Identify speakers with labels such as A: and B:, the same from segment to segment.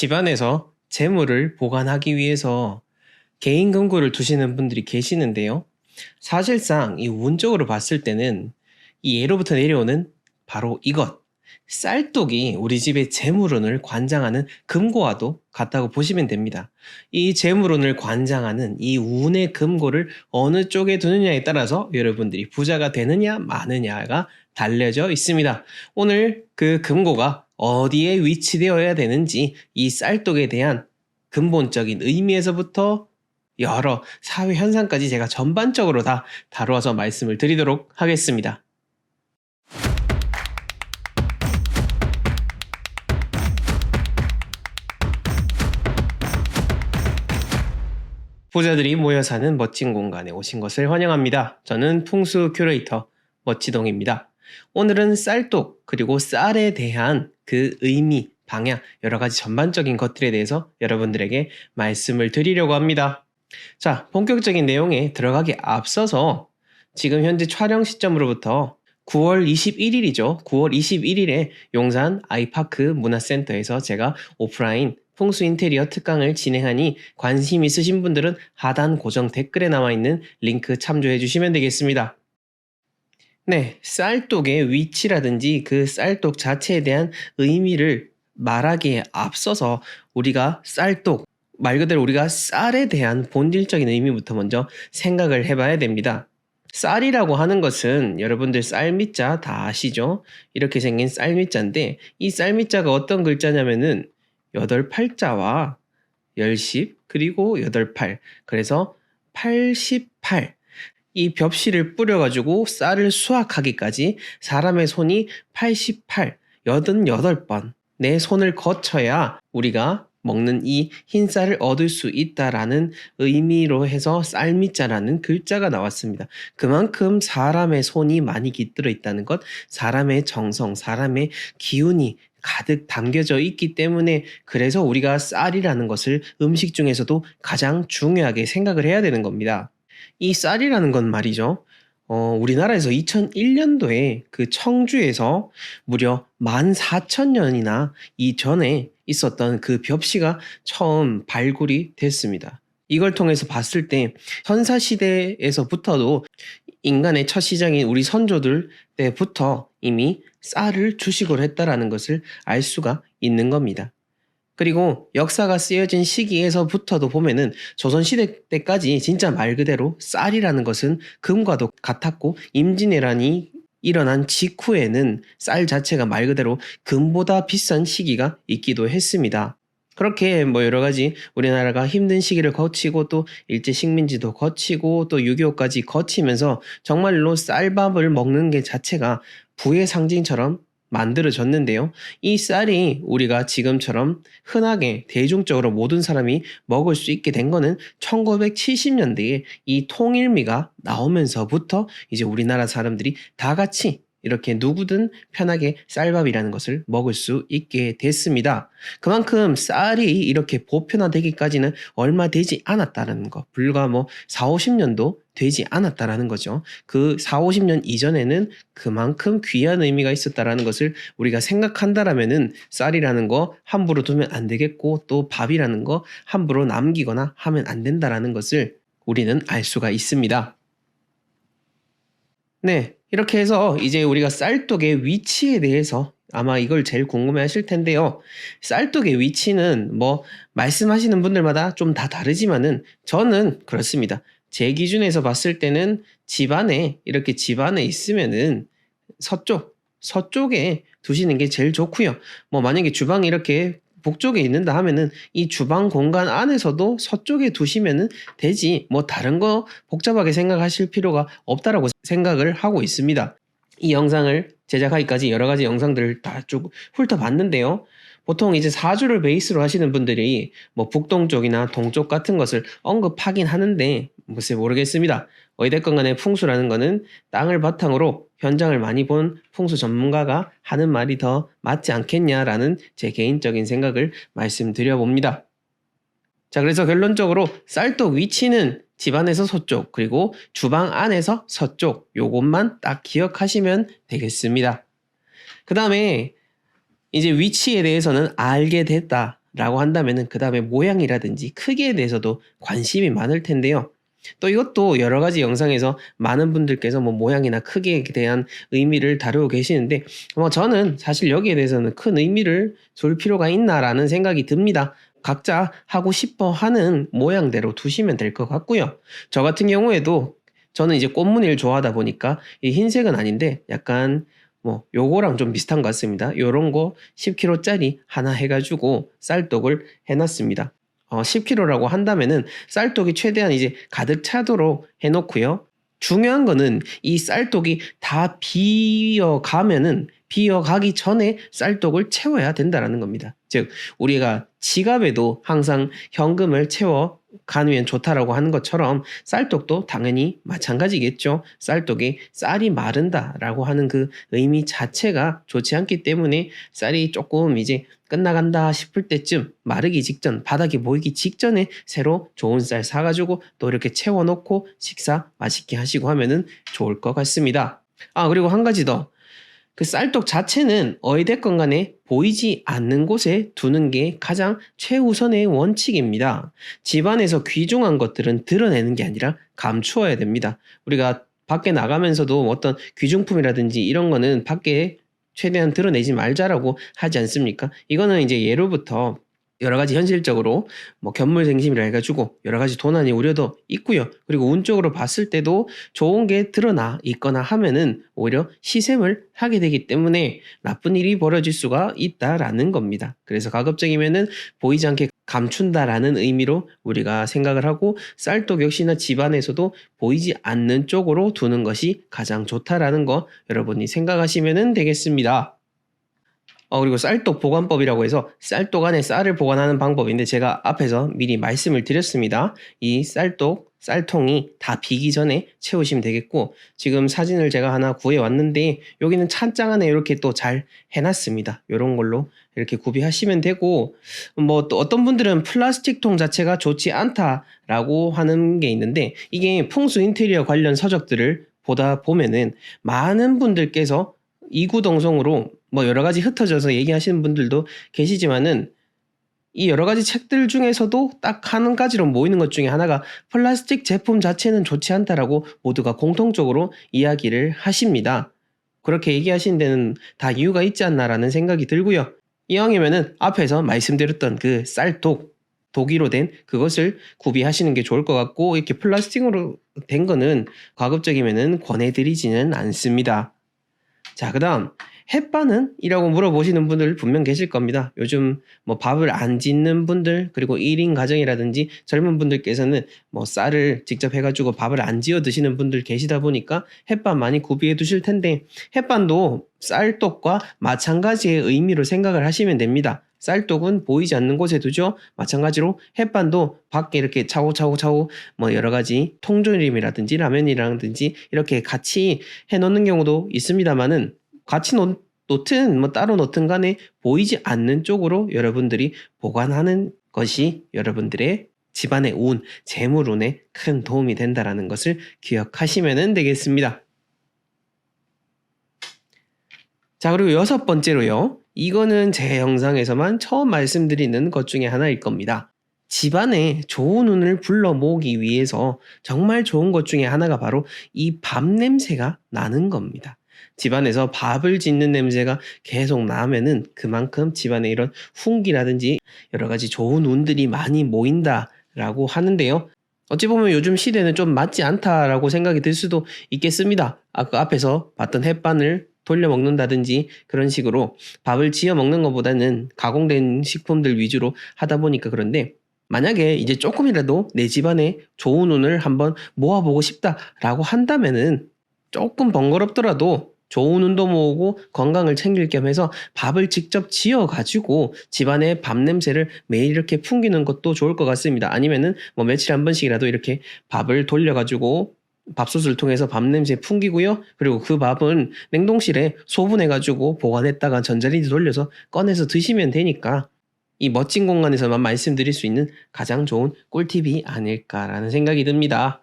A: 집안에서 재물을 보관하기 위해서 개인 금고를 두시는 분들이 계시는데요. 사실상 이 운적으로 봤을 때는 이 예로부터 내려오는 바로 이것, 쌀독이 우리 집의 재물운을 관장하는 금고와도 같다고 보시면 됩니다. 이 재물운을 관장하는 이 운의 금고를 어느 쪽에 두느냐에 따라서 여러분들이 부자가 되느냐 마느냐가 달려져 있습니다. 오늘 그 금고가 어디에 위치되어야 되는지 이 쌀독에 대한 근본적인 의미에서부터 여러 사회 현상까지 제가 전반적으로 다 다루어서 말씀을 드리도록 하겠습니다. 부자들이 모여 사는 멋진 공간에 오신 것을 환영합니다. 저는 풍수 큐레이터 멋지동입니다. 오늘은 쌀독 그리고 쌀에 대한 그 의미, 방향, 여러 가지 전반적인 것들에 대해서 여러분들에게 말씀을 드리려고 합니다. 자, 본격적인 내용에 들어가기 앞서서 지금 현재 촬영 시점으로부터 9월 21일이죠. 9월 21일에 용산 아이파크 문화센터에서 제가 오프라인 풍수 인테리어 특강을 진행하니 관심 있으신 분들은 하단 고정 댓글에 나와 있는 링크 참조해 주시면 되겠습니다. 네, 쌀독의 위치라든지 그 쌀독 자체에 대한 의미를 말하기에 앞서서 우리가 쌀독, 말 그대로 우리가 쌀에 대한 본질적인 의미부터 먼저 생각을 해봐야 됩니다. 쌀이라고 하는 것은 여러분들 쌀밑자 다 아시죠? 이렇게 생긴 쌀밑자인데 이 쌀밑자가 어떤 글자냐면은 8팔자와 10, 그리고 8팔, 그래서 88, 이 벽실을 뿌려가지고 쌀을 수확하기까지 사람의 손이 88, 88번 내 손을 거쳐야 우리가 먹는 이 흰쌀을 얻을 수 있다라는 의미로 해서 쌀밑자라는 글자가 나왔습니다. 그만큼 사람의 손이 많이 깃들어 있다는 것, 사람의 정성, 사람의 기운이 가득 담겨져 있기 때문에 그래서 우리가 쌀이라는 것을 음식 중에서도 가장 중요하게 생각을 해야 되는 겁니다. 이 쌀이라는 건 말이죠. 우리나라에서 2001년도에 그 청주에서 무려 14,000년이나 이전에 있었던 그 벽시가 처음 발굴이 됐습니다. 이걸 통해서 봤을 때 선사시대에서부터도 인간의 첫 시장인 우리 선조들 때부터 이미 쌀을 주식으로 했다라는 것을 알 수가 있는 겁니다. 그리고 역사가 쓰여진 시기에서부터도 보면은 조선시대 때까지 진짜 말 그대로 쌀이라는 것은 금과도 같았고 임진왜란이 일어난 직후에는 쌀 자체가 말 그대로 금보다 비싼 시기가 있기도 했습니다. 그렇게 뭐 여러 가지 우리나라가 힘든 시기를 거치고 또 일제식민지도 거치고 또 6.25까지 거치면서 정말로 쌀밥을 먹는 게 자체가 부의 상징처럼 만들어졌는데요. 이 쌀이 우리가 지금처럼 흔하게 대중적으로 모든 사람이 먹을 수 있게 된 거는 1970년대에 이 통일미가 나오면서부터 이제 우리나라 사람들이 다 같이 이렇게 누구든 편하게 쌀밥이라는 것을 먹을 수 있게 됐습니다. 그만큼 쌀이 이렇게 보편화되기까지는 얼마 되지 않았다는 거. 불과 4, 50년도 되지 않았다라는 거죠. 그 4, 50년 이전에는 그만큼 귀한 의미가 있었다라는 것을 우리가 생각한다라면은 쌀이라는 거 함부로 두면 안 되겠고 또 밥이라는 거 함부로 남기거나 하면 안 된다라는 것을 우리는 알 수가 있습니다. 네, 이렇게 해서 이제 우리가 쌀독의 위치에 대해서 아마 이걸 제일 궁금해 하실 텐데요. 쌀독의 위치는 말씀하시는 분들마다 좀 다 다르지만은 저는 그렇습니다. 제 기준에서 봤을 때는 이렇게 집안에 있으면은 서쪽에 두시는 게 제일 좋고요. 만약에 주방이 이렇게 북쪽에 있는다 하면은 이 주방 공간 안에서도 서쪽에 두시면은 되지 다른 거 복잡하게 생각하실 필요가 없다라고 생각을 하고 있습니다. 이 영상을 제작하기까지 여러 가지 영상들을 다 쭉 훑어봤는데요. 보통 이제 사주를 베이스로 하시는 분들이 북동쪽이나 동쪽 같은 것을 언급하긴 하는데 글쎄 모르겠습니다. 어찌됐건 간에 풍수라는 거는 땅을 바탕으로 현장을 많이 본 풍수 전문가가 하는 말이 더 맞지 않겠냐라는 제 개인적인 생각을 말씀드려 봅니다. 자, 그래서 결론적으로 쌀독 위치는 집안에서 서쪽, 그리고 주방 안에서 서쪽, 요것만 딱 기억하시면 되겠습니다. 그 다음에 이제 위치에 대해서는 알게 됐다. 라고 한다면은 그 다음에 모양이라든지 크기에 대해서도 관심이 많을 텐데요. 또 이것도 여러 가지 영상에서 많은 분들께서 뭐 모양이나 크기에 대한 의미를 다루고 계시는데 저는 사실 여기에 대해서는 큰 의미를 둘 필요가 있나라는 생각이 듭니다. 각자 하고 싶어 하는 모양대로 두시면 될 것 같고요. 저 같은 경우에도 저는 이제 꽃무늬를 좋아하다 보니까 이 흰색은 아닌데 약간 뭐 요거랑 좀 비슷한 것 같습니다. 요런 거 10kg짜리 하나 해가지고 쌀떡을 해놨습니다. 10kg라고 한다면은 쌀떡이 최대한 이제 가득 차도록 해놓고요. 중요한 거는 이 쌀떡이 다 비어가기 전에 쌀떡을 채워야 된다라는 겁니다. 즉 우리가 지갑에도 항상 현금을 채워 가면 좋다라고 하는 것처럼 쌀떡도 당연히 마찬가지겠죠. 쌀떡에 쌀이 마른다라고 하는 그 의미 자체가 좋지 않기 때문에 쌀이 조금 이제 끝나간다 싶을 때쯤 마르기 직전, 바닥이 보이기 직전에 새로 좋은 쌀 사가지고 또 이렇게 채워놓고 식사 맛있게 하시고 하면은 좋을 것 같습니다. 그리고 한 가지 더. 그 쌀떡 자체는 어찌됐건 간에 보이지 않는 곳에 두는 게 가장 최우선의 원칙입니다. 집안에서 귀중한 것들은 드러내는 게 아니라 감추어야 됩니다. 우리가 밖에 나가면서도 어떤 귀중품이라든지 이런 거는 밖에 최대한 드러내지 말자라고 하지 않습니까? 이거는 이제 예로부터 여러 가지 현실적으로 뭐 견물생심이라 해가지고 여러 가지 도난의 우려도 있고요. 그리고 운적으로 봤을 때도 좋은 게 드러나 있거나 하면은 오히려 시샘을 하게 되기 때문에 나쁜 일이 벌어질 수가 있다라는 겁니다. 그래서 가급적이면은 보이지 않게 감춘다라는 의미로 우리가 생각을 하고 쌀떡 역시나 집안에서도 보이지 않는 쪽으로 두는 것이 가장 좋다라는 거 여러분이 생각하시면 되겠습니다. 그리고 쌀떡 보관법이라고 해서 쌀떡 안에 쌀을 보관하는 방법인데 제가 앞에서 미리 말씀을 드렸습니다. 이 쌀통이 다 비기 전에 채우시면 되겠고 지금 사진을 제가 하나 구해왔는데 여기는 찬장 안에 이렇게 또 잘 해놨습니다. 이런 걸로 이렇게 구비하시면 되고 뭐 또 어떤 분들은 플라스틱 통 자체가 좋지 않다라고 하는 게 있는데 이게 풍수 인테리어 관련 서적들을 보다 보면은 많은 분들께서 이구동성으로 뭐 여러 가지 흩어져서 얘기하시는 분들도 계시지만은 이 여러 가지 책들 중에서도 딱 한 가지로 모이는 것 중에 하나가 플라스틱 제품 자체는 좋지 않다라고 모두가 공통적으로 이야기를 하십니다. 그렇게 얘기하시는 데는 다 이유가 있지 않나라는 생각이 들고요. 이왕이면은 앞에서 말씀드렸던 그 쌀독, 독이로 된 그것을 구비하시는 게 좋을 것 같고 이렇게 플라스틱으로 된 거는 가급적이면은 권해드리지는 않습니다. 자, 그 다음 햇반은? 이라고 물어보시는 분들 분명 계실 겁니다. 요즘 뭐 밥을 안 짓는 분들 그리고 1인 가정이라든지 젊은 분들께서는 뭐 쌀을 직접 해가지고 밥을 안 지어 드시는 분들 계시다 보니까 햇반 많이 구비해 두실 텐데 햇반도 쌀떡과 마찬가지의 의미로 생각을 하시면 됩니다. 쌀떡은 보이지 않는 곳에 두죠. 마찬가지로 햇반도 밖에 이렇게 차고차고 뭐 여러 가지 통조림이라든지 라면이라든지 이렇게 같이 해놓는 경우도 있습니다만은 같이 놓든 뭐 따로 놓든 간에 보이지 않는 쪽으로 여러분들이 보관하는 것이 여러분들의 집안의 운, 재물운에 큰 도움이 된다는 것을 기억하시면 되겠습니다. 자, 그리고 6번째로요. 이거는 제 영상에서만 처음 말씀드리는 것 중에 하나일 겁니다. 집안에 좋은 운을 불러 모으기 위해서 정말 좋은 것 중에 하나가 바로 이 밥 냄새가 나는 겁니다. 집안에서 밥을 짓는 냄새가 계속 나면은 그만큼 집안에 이런 훈기라든지 여러 가지 좋은 운들이 많이 모인다라고 하는데요. 어찌 보면 요즘 시대는 좀 맞지 않다라고 생각이 들 수도 있겠습니다. 아까 앞에서 봤던 햇반을 돌려 먹는다든지 그런 식으로 밥을 지어 먹는 것보다는 가공된 식품들 위주로 하다 보니까 그런데 만약에 이제 조금이라도 내 집안에 좋은 운을 한번 모아보고 싶다라고 한다면은 조금 번거롭더라도 좋은 운도 모으고 건강을 챙길 겸 해서 밥을 직접 지어가지고 집안에 밥 냄새를 매일 이렇게 풍기는 것도 좋을 것 같습니다. 아니면은 뭐 며칠에 한 번씩이라도 이렇게 밥을 돌려가지고 밥솥을 통해서 밥 냄새 풍기고요. 그리고 그 밥은 냉동실에 소분해가지고 보관했다가 전자레인지 돌려서 꺼내서 드시면 되니까 이 멋진 공간에서만 말씀드릴 수 있는 가장 좋은 꿀팁이 아닐까라는 생각이 듭니다.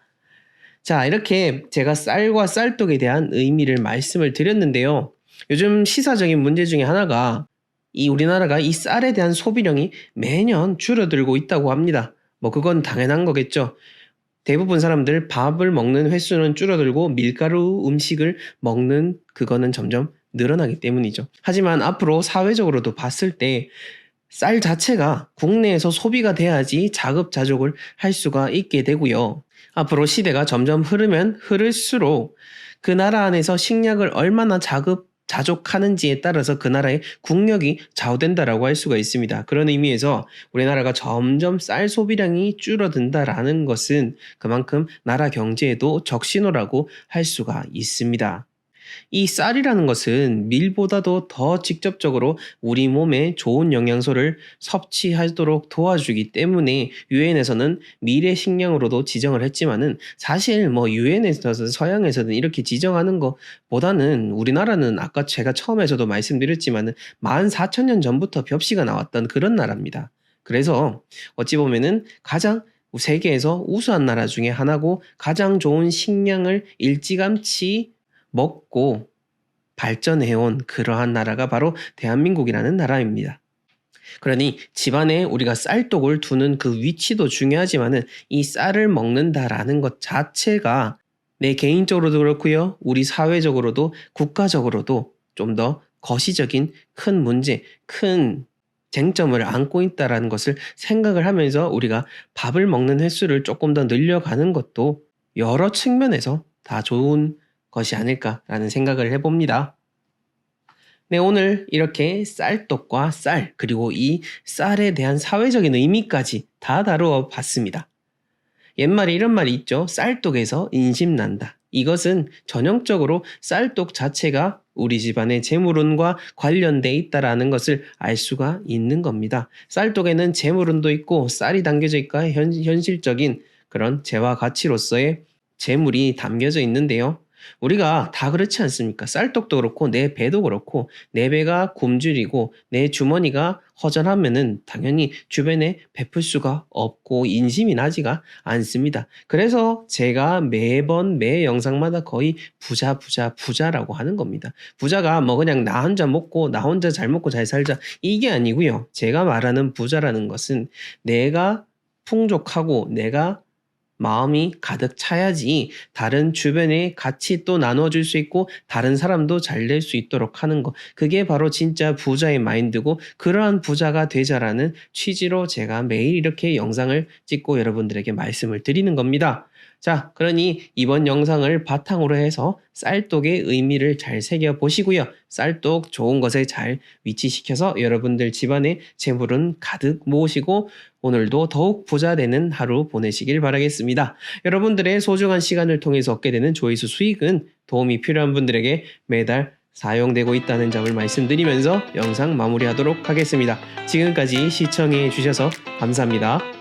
A: 자, 이렇게 제가 쌀과 쌀떡에 대한 의미를 말씀을 드렸는데요. 요즘 시사적인 문제 중에 하나가 이 우리나라가 이 쌀에 대한 소비량이 매년 줄어들고 있다고 합니다. 뭐 그건 당연한 거겠죠. 대부분 사람들 밥을 먹는 횟수는 줄어들고 밀가루 음식을 먹는 그거는 점점 늘어나기 때문이죠. 하지만 앞으로 사회적으로도 봤을 때 쌀 자체가 국내에서 소비가 돼야지 자급자족을 할 수가 있게 되고요. 앞으로 시대가 점점 흐르면 흐를수록 그 나라 안에서 식량을 얼마나 자족하는지에 따라서 그 나라의 국력이 좌우된다라고 할 수가 있습니다. 그런 의미에서 우리나라가 점점 쌀 소비량이 줄어든다라는 것은 그만큼 나라 경제에도 적신호라고 할 수가 있습니다. 이 쌀이라는 것은 밀보다도 더 직접적으로 우리 몸에 좋은 영양소를 섭취하도록 도와주기 때문에 유엔에서는 미래 식량으로도 지정을 했지만은 사실 뭐 유엔에서든 서양에서든 이렇게 지정하는 것보다는 우리나라는 아까 제가 처음에서도 말씀드렸지만은 14,000년 전부터 벽시가 나왔던 그런 나라입니다. 그래서 어찌 보면은 가장 세계에서 우수한 나라 중에 하나고 가장 좋은 식량을 일찌감치 먹고 발전해온 그러한 나라가 바로 대한민국이라는 나라입니다. 그러니 집안에 우리가 쌀독을 두는 그 위치도 중요하지만은 이 쌀을 먹는다라는 것 자체가 내 개인적으로도 그렇고요. 우리 사회적으로도 국가적으로도 좀 더 거시적인 큰 문제, 큰 쟁점을 안고 있다라는 것을 생각을 하면서 우리가 밥을 먹는 횟수를 조금 더 늘려가는 것도 여러 측면에서 다 좋은 것이 아닐까라는 생각을 해봅니다. 네, 오늘 이렇게 쌀떡과 쌀, 그리고 이 쌀에 대한 사회적인 의미까지 다 다루어 봤습니다. 옛말에 이런 말이 있죠. 쌀떡에서 인심난다. 이것은 전형적으로 쌀떡 자체가 우리 집안의 재물운과 관련돼 있다라는 것을 알 수가 있는 겁니다. 쌀떡에는 재물운도 있고 쌀이 담겨져 있고 현실적인 그런 재화 가치로서의 재물이 담겨져 있는데요. 우리가 다 그렇지 않습니까? 쌀떡도 그렇고 내 배도 그렇고 내 배가 굶주리고 내 주머니가 허전하면은 당연히 주변에 베풀 수가 없고 인심이 나지가 않습니다. 그래서 제가 매번 매 영상마다 거의 부자라고 하는 겁니다. 부자가 뭐 그냥 나 혼자 먹고 나 혼자 잘 먹고 잘 살자 이게 아니고요. 제가 말하는 부자라는 것은 내가 풍족하고 내가 마음이 가득 차야지 다른 주변에 같이 또 나눠줄 수 있고 다른 사람도 잘 될 수 있도록 하는 것. 그게 바로 진짜 부자의 마인드고 그러한 부자가 되자라는 취지로 제가 매일 이렇게 영상을 찍고 여러분들에게 말씀을 드리는 겁니다. 자, 그러니 이번 영상을 바탕으로 해서 쌀떡의 의미를 잘 새겨보시고요. 쌀떡 좋은 것에 잘 위치시켜서 여러분들 집안에 재물은 가득 모으시고 오늘도 더욱 부자 되는 하루 보내시길 바라겠습니다. 여러분들의 소중한 시간을 통해서 얻게 되는 조회수 수익은 도움이 필요한 분들에게 매달 사용되고 있다는 점을 말씀드리면서 영상 마무리하도록 하겠습니다. 지금까지 시청해 주셔서 감사합니다.